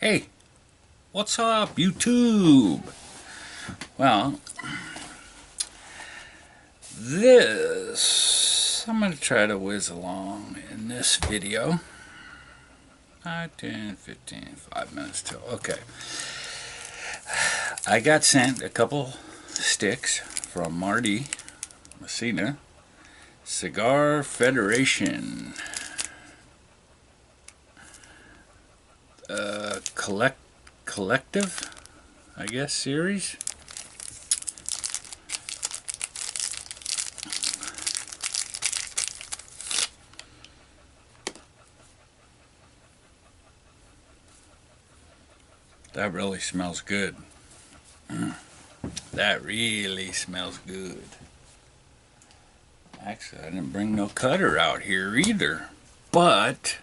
Hey, what's up, YouTube? Well, I'm going to try to whiz along in this video. 5, 10, 15, 5 minutes till. Okay. I got sent a couple sticks from Marty Messina, Cigar Federation. Collective, I guess, series. That really smells good. That really smells good. Actually, I didn't bring no cutter out here either, but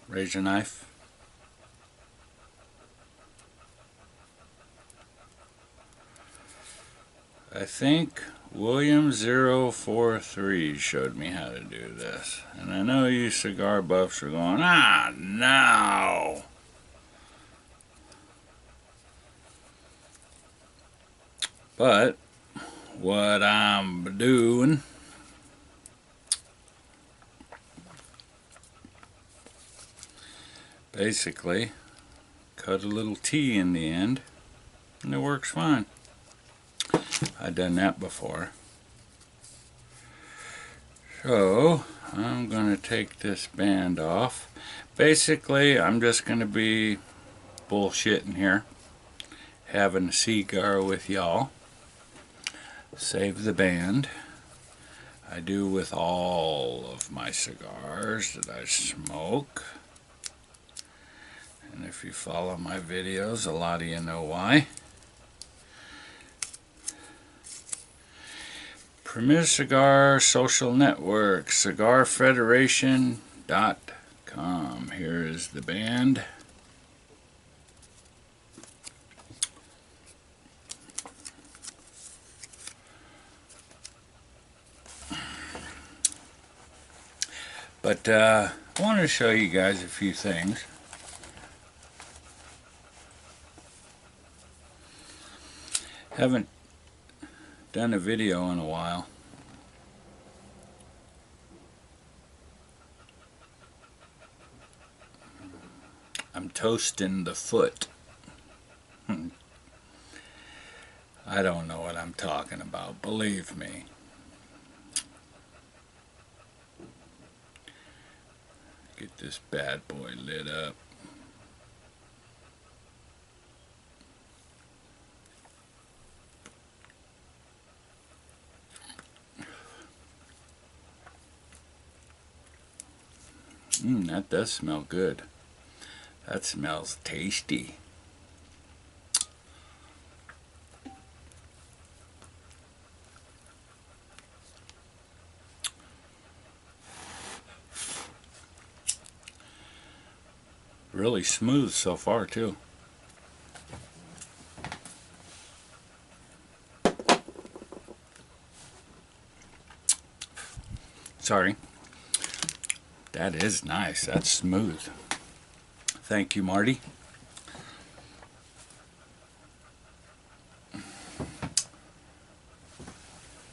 raise your knife. I think William043 showed me how to do this. And I know you cigar buffs are going, no. But what I'm doing, basically, cut a little T in the end, and it works fine. I've done that before. So, I'm going to take this band off. Basically, I'm just going to be bullshitting here, having a cigar with y'all. Save the band. I do with all of my cigars that I smoke. And if you follow my videos, a lot of you know why. Premier Cigar Social Network, cigarfederation.com. Here is the band. But I wanted to show you guys a few things. Haven't done a video in a while. I'm toasting the foot. I don't know what I'm talking about, believe me. Get this bad boy lit up. That does smell good. That smells tasty. Really smooth so far too. Sorry. That is nice. That's smooth. Thank you, Marty.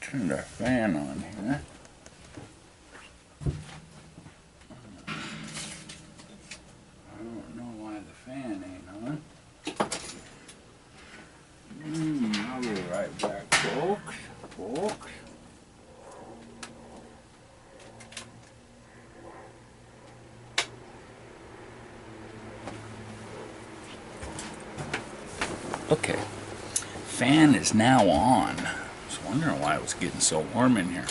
Turn our fan on here. I don't know why the fan ain't on. I'll be right back, folks. Okay, fan is now on. I was wondering why it was getting so warm in here.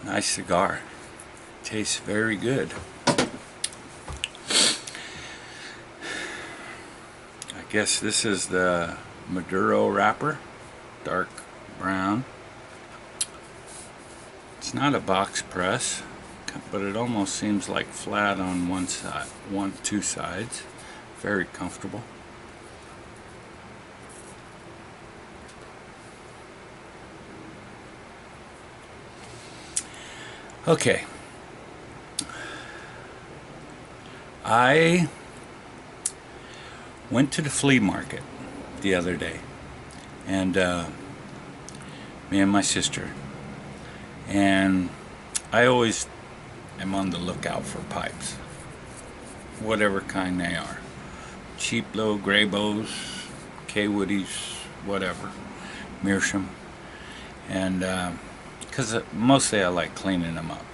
Nice cigar. Tastes very good. I guess this is the Maduro wrapper, dark brown. It's not a box press, but it almost seems like flat on one side, two sides. Very comfortable. Okay. I went to the flea market the other day, and me and my sister, and I always am on the lookout for pipes, whatever kind they are. Cheap little Graybos, K-Woodies, whatever, Meerschaum, and because mostly I like cleaning them up.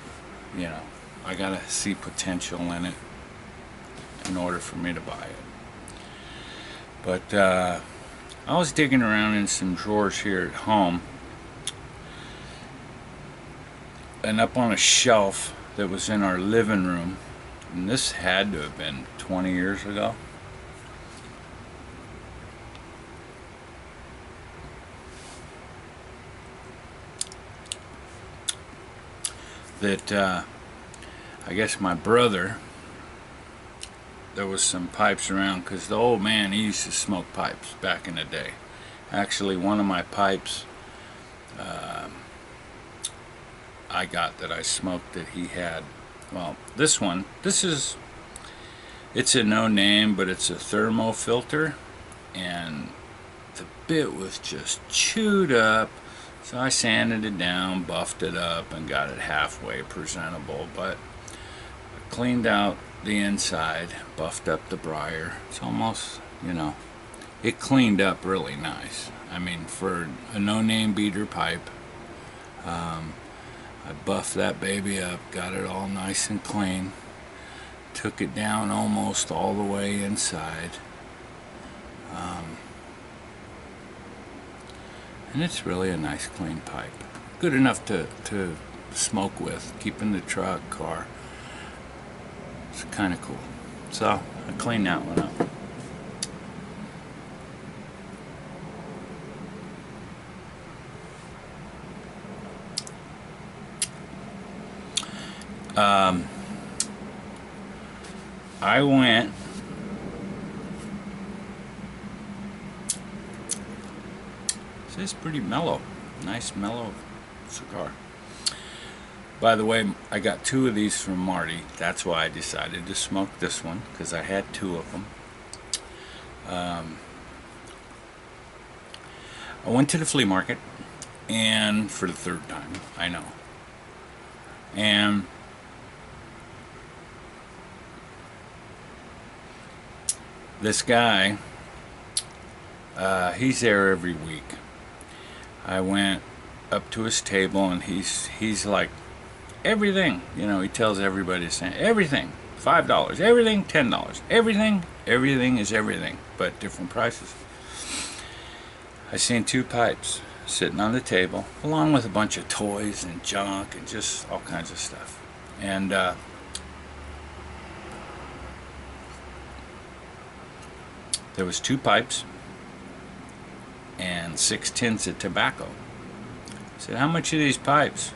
You know, I gotta see potential in it in order for me to buy it. But I was digging around in some drawers here at home, and up on a shelf that was in our living room, and this had to have been 20 years ago. That I guess my brother, there was some pipes around, because the old man, he used to smoke pipes back in the day. Actually, one of my pipes I got that I smoked that he had, well, this one, it's a no name, but it's a thermo filter, and the bit was just chewed up. So I sanded it down, buffed it up, and got it halfway presentable. But I cleaned out the inside, buffed up the briar. It's almost, you know, it cleaned up really nice. I mean, for a no-name beater pipe, I buffed that baby up, got it all nice and clean, took it down almost all the way inside. And it's really a nice clean pipe. Good enough to smoke with, keep in the truck, car. It's kind of cool. So I cleaned that one up. I went It's pretty mellow, nice mellow cigar. By the way, I got 2 of these from Marty. That's why I decided to smoke this one, because I had 2 of them. I went to the flea market, and for the 3rd time, I know. And this guy, he's there every week. I went up to his table, and he's like, everything, you know, he tells everybody the same, everything, $5, everything, $10, everything is everything, but different prices. I seen 2 pipes sitting on the table, along with a bunch of toys and junk and just all kinds of stuff. And there was 2 pipes and 6 tins of tobacco. I said, how much are these pipes?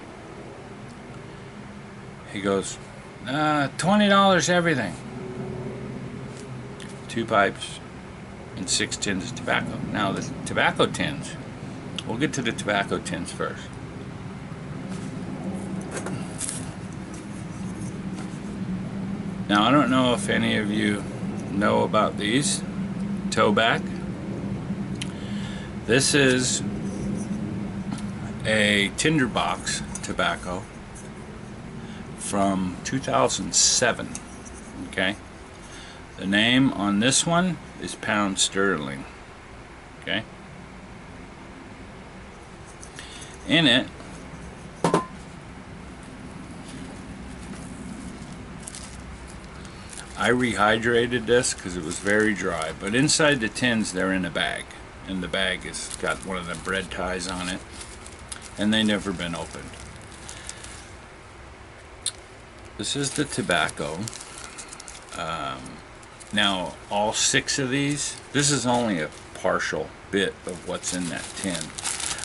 He goes, $20 everything. 2 pipes and 6 tins of tobacco. Now the tobacco tins, we'll get to the tobacco tins first. Now I don't know if any of you know about these towback. This is a tinderbox tobacco from 2007. Okay, the name on this one is Pound Sterling. Okay, in it I rehydrated this because it was very dry, but inside the tins they're in a bag, and the bag has got one of the bread ties on it, and they never been opened. This is the tobacco. Now all 6 of these, this is only a partial bit of what's in that tin.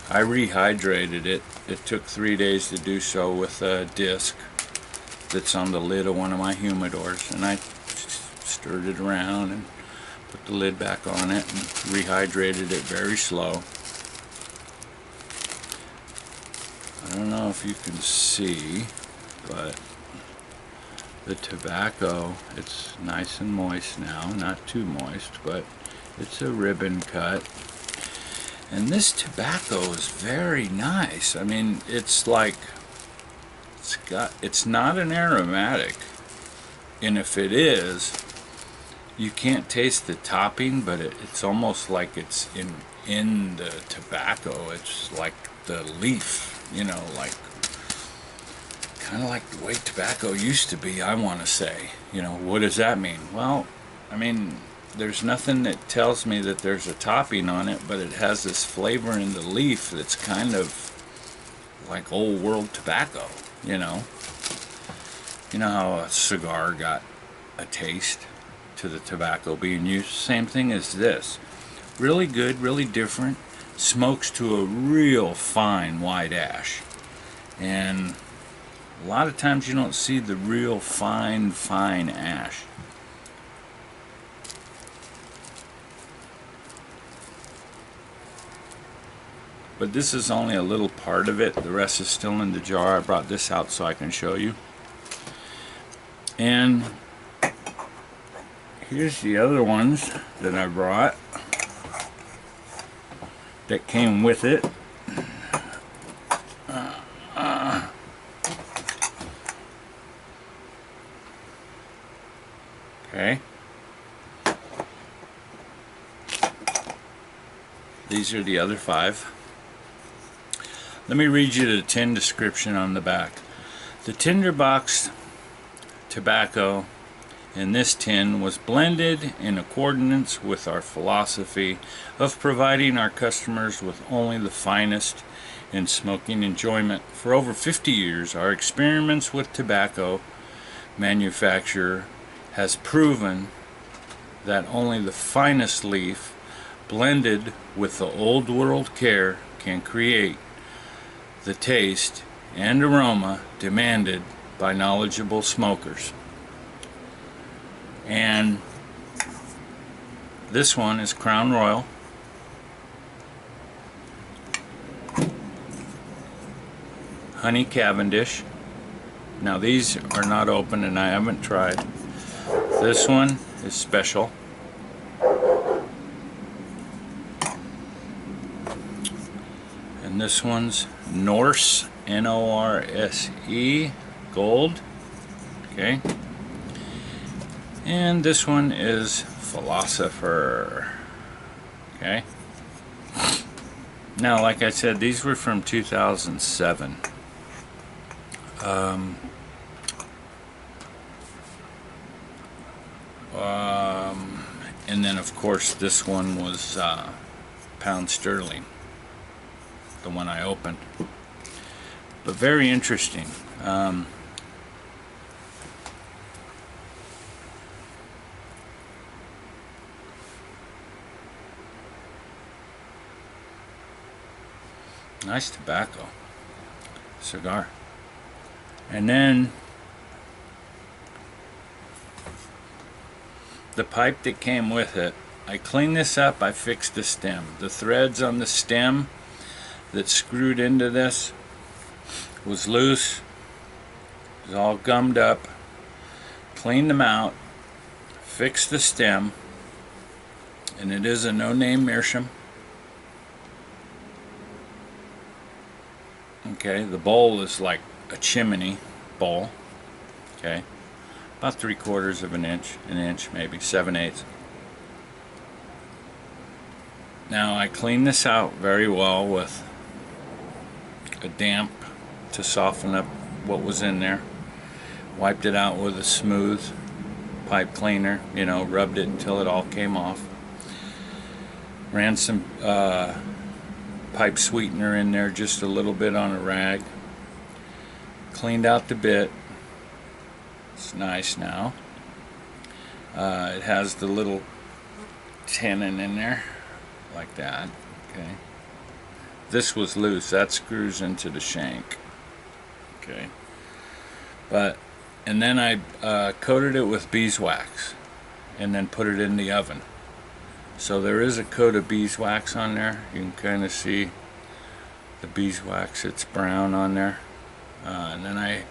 I rehydrated it. It took 3 days to do so with a disc that's on the lid of one of my humidors, and I stirred it around and put the lid back on it and rehydrated it very slow. I don't know if you can see, but the tobacco, it's nice and moist now, not too moist, but it's a ribbon cut. And this tobacco is very nice. I mean, it's like, it's not an aromatic, and if it is, you can't taste the topping, but it's almost like it's in the tobacco. It's like the leaf, you know, like kind of like the way tobacco used to be, I want to say. You know, what does that mean? Well, I mean, there's nothing that tells me that there's a topping on it, but it has this flavor in the leaf that's kind of like old world tobacco, you know. You know how a cigar got a taste to the tobacco being used? Same thing as this. Really good, really different. Smokes to a real fine white ash. And a lot of times you don't see the real fine ash. But this is only a little part of it. The rest is still in the jar. I brought this out so I can show you. And here's the other ones that I brought that came with it. Okay. These are the other 5. Let me read you the tin description on the back. The tinderbox tobacco in this tin was blended in accordance with our philosophy of providing our customers with only the finest in smoking enjoyment. For over 50 years, our experiments with tobacco manufacture has proven that only the finest leaf blended with the old world care can create the taste and aroma demanded by knowledgeable smokers. And this one is Crown Royal. Honey Cavendish. Now these are not open and I haven't tried. This one is special. And this one's Norse, N-O-R-S-E, gold. Okay. And this one is Philosopher. Okay. Now, like I said, these were from 2007. And then, of course, this one was pound sterling, the one I opened. But very interesting. Nice tobacco. Cigar. And then the pipe that came with it, I cleaned this up, I fixed the stem. The threads on the stem that screwed into this was loose. It was all gummed up. Cleaned them out, fixed the stem, and it is a no-name meerschaum. Okay, the bowl is like a chimney bowl. Okay, about 3/4 of an inch maybe, 7/8. Now I cleaned this out very well with a damp to soften up what was in there. Wiped it out with a smooth pipe cleaner, you know, rubbed it until it all came off. Ran some pipe sweetener in there, just a little bit on a rag. Cleaned out the bit. It's nice now. It has the little tenon in there, like that. Okay. This was loose. That screws into the shank. Okay. And then I coated it with beeswax, and then put it in the oven. So there is a coat of beeswax on there. You can kind of see the beeswax. It's brown on there. And then I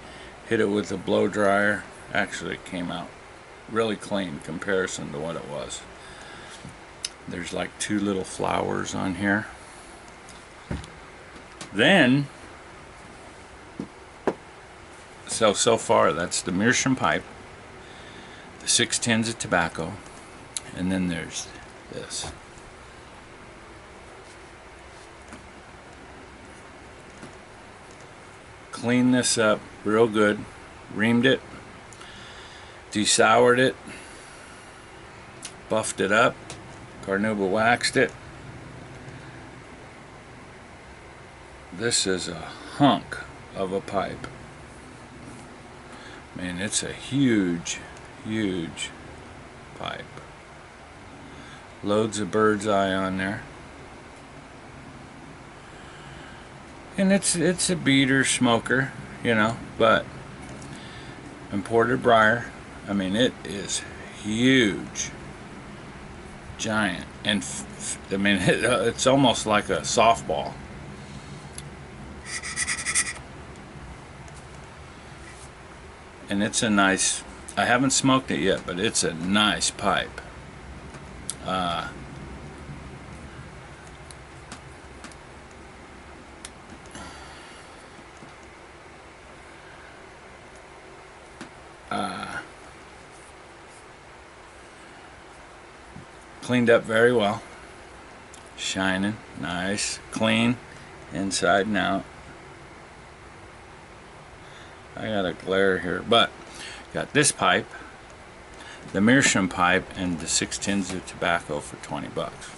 hit it with a blow dryer. Actually, it came out really clean in comparison to what it was. There's like 2 little flowers on here. Then, so far that's the meerschaum pipe, the 6 tins of tobacco, and then there's this. Cleaned this up real good, reamed it, desoured it, buffed it up, carnauba waxed it. This is a hunk of a pipe. Man, it's a huge, huge pipe. Loads of bird's eye on there. And it's a beater smoker, you know, but imported briar. I mean, it is huge, giant, and I mean, it's almost like a softball. And it's a nice, I haven't smoked it yet, but it's a nice pipe. Cleaned up very well, shining, nice, clean, inside and out. I got a glare here, but got this pipe, the meerschaum pipe, and the 6 tins of tobacco for 20 bucks.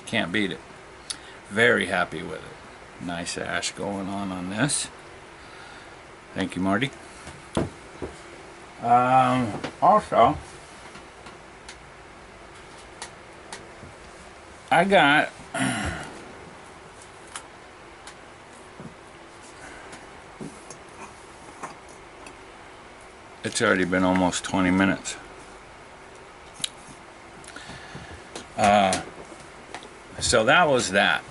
Can't beat it. Very happy with it. Nice ash going on this. Thank you, Marty. Also, I got it's already been almost 20 minutes. So that was that.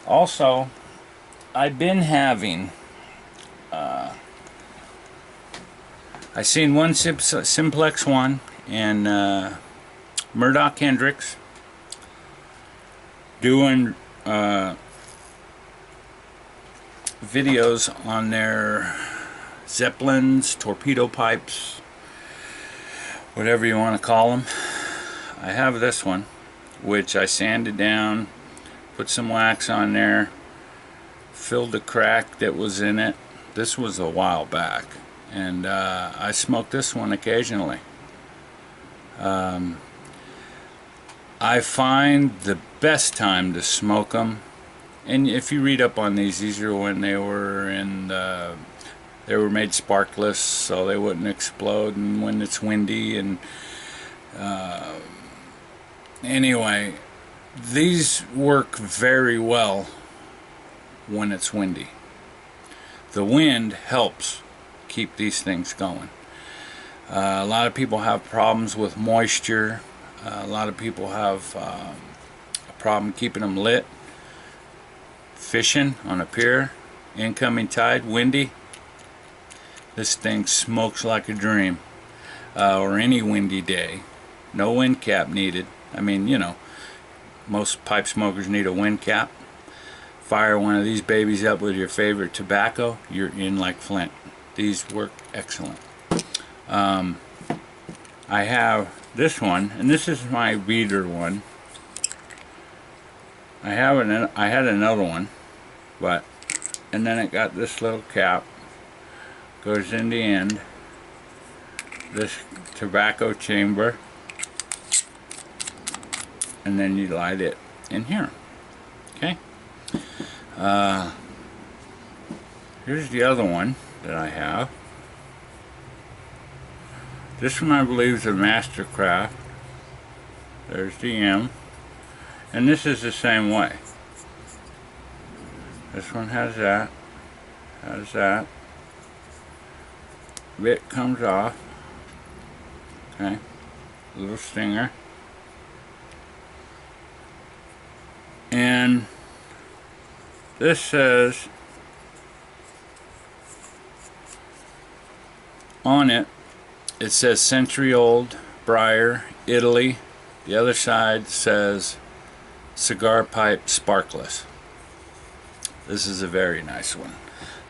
Also, I've been having I seen one Simplex one and Murdoch Hendricks doing videos on their Zeppelins, torpedo pipes, whatever you want to call them. I have this one, which I sanded down, put some wax on there, filled the crack that was in it. This was a while back, and I smoke this one occasionally. I find the best time to smoke them, and if you read up on these are when they were in they were made sparkless so they wouldn't explode, and when it's windy, and anyway, these work very well when it's windy. The wind helps keep these things going. A lot of people have problems with moisture. A lot of people have a problem keeping them lit. Fishing on a pier, incoming tide, windy. This thing smokes like a dream. Or any windy day. No wind cap needed. I mean, you know, most pipe smokers need a wind cap. Fire one of these babies up with your favorite tobacco, you're in like Flint. These work excellent. I have this one, and this is my beater one. I had another one, but, and then it got this little cap, goes in the end, this tobacco chamber, and then you light it in here. Okay. Here's the other one that I have. This one I believe is a Mastercraft. There's the M. And this is the same way. This one has that. Has that. Bit comes off. Okay. Little stinger. And this says on it, it says century old briar, Italy. The other side says cigar pipe sparkless. This is a very nice one.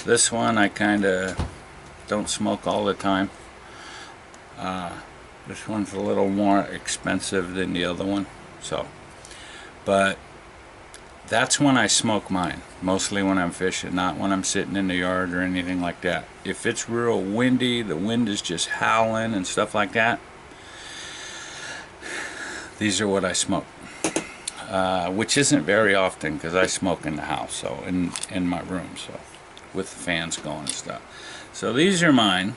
This one I kind of don't smoke all the time. This one's a little more expensive than the other one, so, but that's when I smoke mine, mostly when I'm fishing, not when I'm sitting in the yard or anything like that. If it's real windy, the wind is just howling and stuff like that, these are what I smoke, which isn't very often because I smoke in the house, so in my room, so with the fans going and stuff. So these are mine,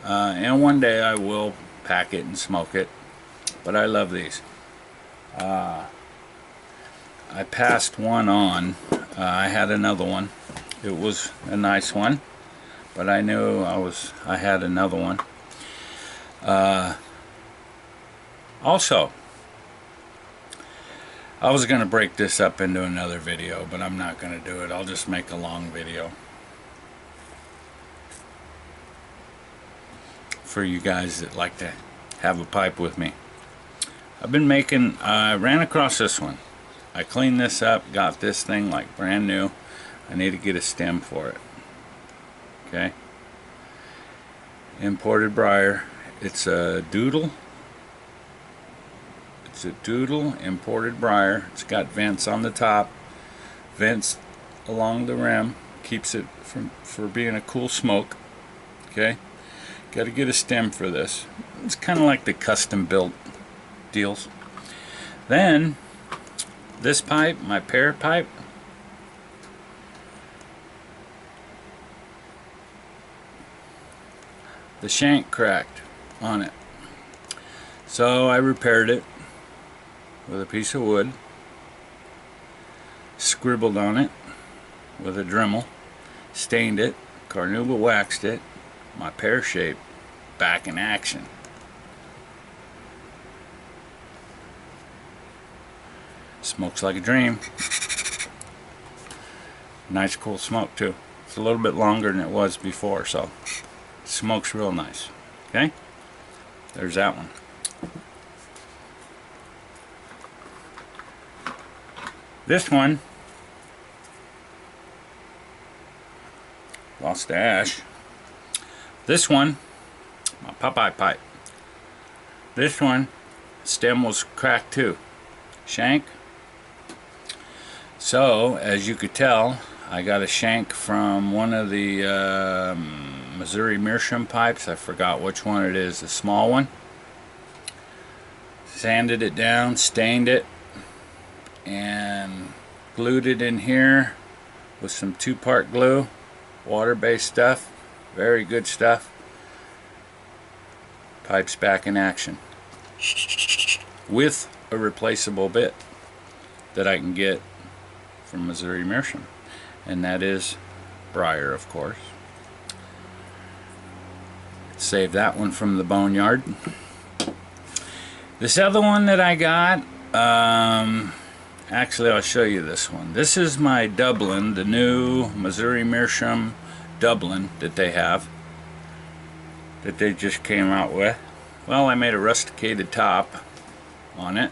and one day I will pack it and smoke it, but I love these. I passed one on. I had another one. It was a nice one, but I knew I had another one. Also, I was going to break this up into another video, but I'm not going to do it. I'll just make a long video for you guys that like to have a pipe with me. I've been making, I ran across this one. I cleaned this up, got this thing like brand new. I need to get a stem for it. Okay. Imported briar. It's a doodle. It's a doodle imported briar. It's got vents on the top, vents along the rim. Keeps it for being a cool smoke. Okay. Got to get a stem for this. It's kind of like the custom built deals. Then this pipe, my pear pipe, the shank cracked on it. So I repaired it with a piece of wood, scribbled on it with a Dremel, stained it, carnauba waxed it. My pear shape back in action. Smokes like a dream. Nice cool smoke too. It's a little bit longer than it was before, so smokes real nice. Okay, there's that one. This one lost the ash. This one, my Popeye pipe. This one, stem was cracked too. Shank. So, as you could tell, I got a shank from one of the Missouri Meerschaum pipes. I forgot which one it is, the small one. Sanded it down, stained it, and glued it in here with some 2-part glue, water-based stuff. Very good stuff. Pipes back in action with a replaceable bit that I can get from Missouri Meerschaum, and that is briar, of course. Save that one from the boneyard. This other one that I got, actually I'll show you this one. This is my Dublin, the new Missouri Meerschaum Dublin that they have, that they just came out with. Well, I made a rusticated top on it.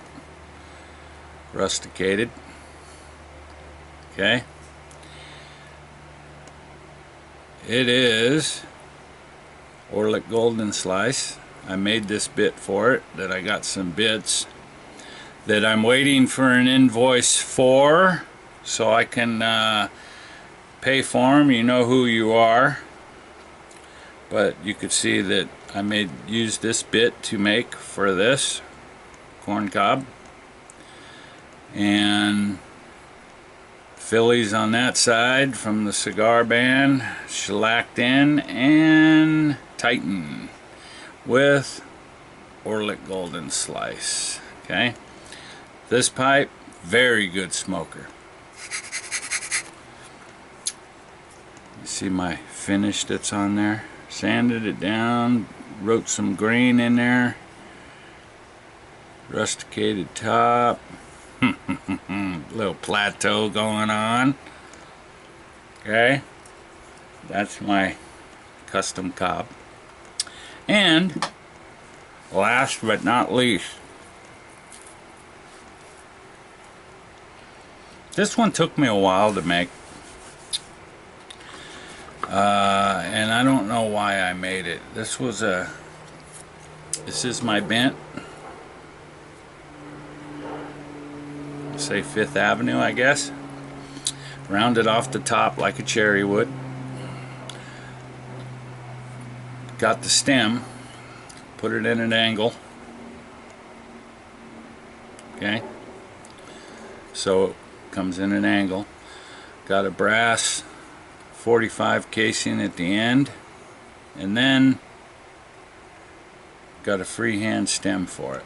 Rusticated. Okay. It is Orlick Golden Slice. I made this bit for it, that I got some bits that I'm waiting for an invoice for, so I can pay for them. You know who you are. But you could see that I used this bit to make for this corn cob, and Phillies on that side from the cigar band, shellacked in and tightened with Orlick Golden Slice. Okay, this pipe, very good smoker. You see my finish that's on there. Sanded it down, wrote some grain in there, rusticated top, little plateau going on. Okay, that's my custom cob. And last but not least, this one took me a while to make, and I don't know why I made it. This is my bent, say 5th Avenue, I guess. Rounded off the top like a cherry would. Got the stem, put it in an angle. Okay, so it comes in an angle. Got a brass 45 casing at the end, and then got a freehand stem for it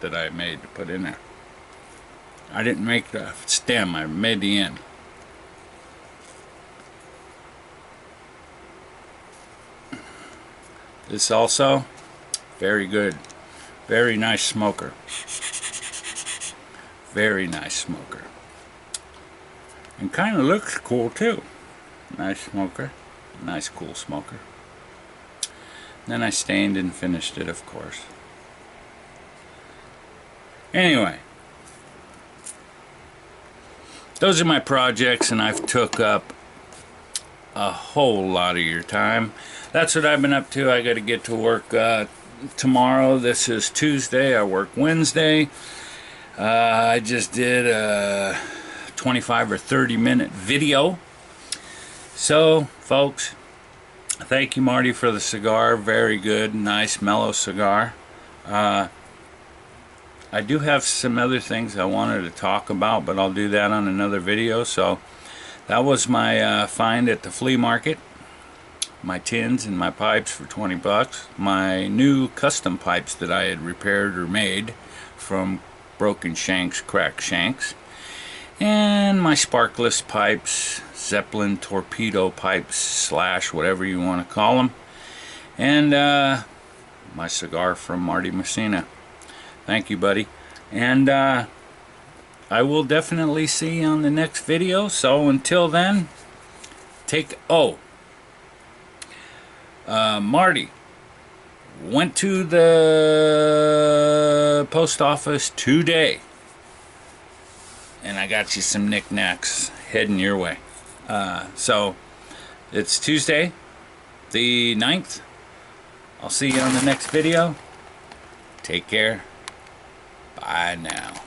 that I made to put in there. I didn't make the stem, I made the end. This also, very good. Very nice smoker. Very nice smoker. And kind of looks cool too. Nice smoker. Nice cool smoker. Then I stained and finished it, of course. Anyway, those are my projects, and I've took up a whole lot of your time. That's what I've been up to. I got to get to work tomorrow. This is Tuesday. I work Wednesday. I just did a 25 or 30 minute video. So, folks, thank you, Marty, for the cigar. Very good, nice, mellow cigar. I do have some other things I wanted to talk about, but I'll do that on another video. So that was my find at the flea market. My tins and my pipes for 20 bucks. My new custom pipes that I had repaired or made from broken shanks, cracked shanks. And my sparkless pipes, Zeppelin torpedo pipes slash whatever you want to call them. And my cigar from Marty Messina. Thank you, buddy. And I will definitely see you on the next video. So until then, Marty went to the post office today, and I got you some knickknacks heading your way. So it's Tuesday the 9th. I'll see you on the next video. Take care. Bye now.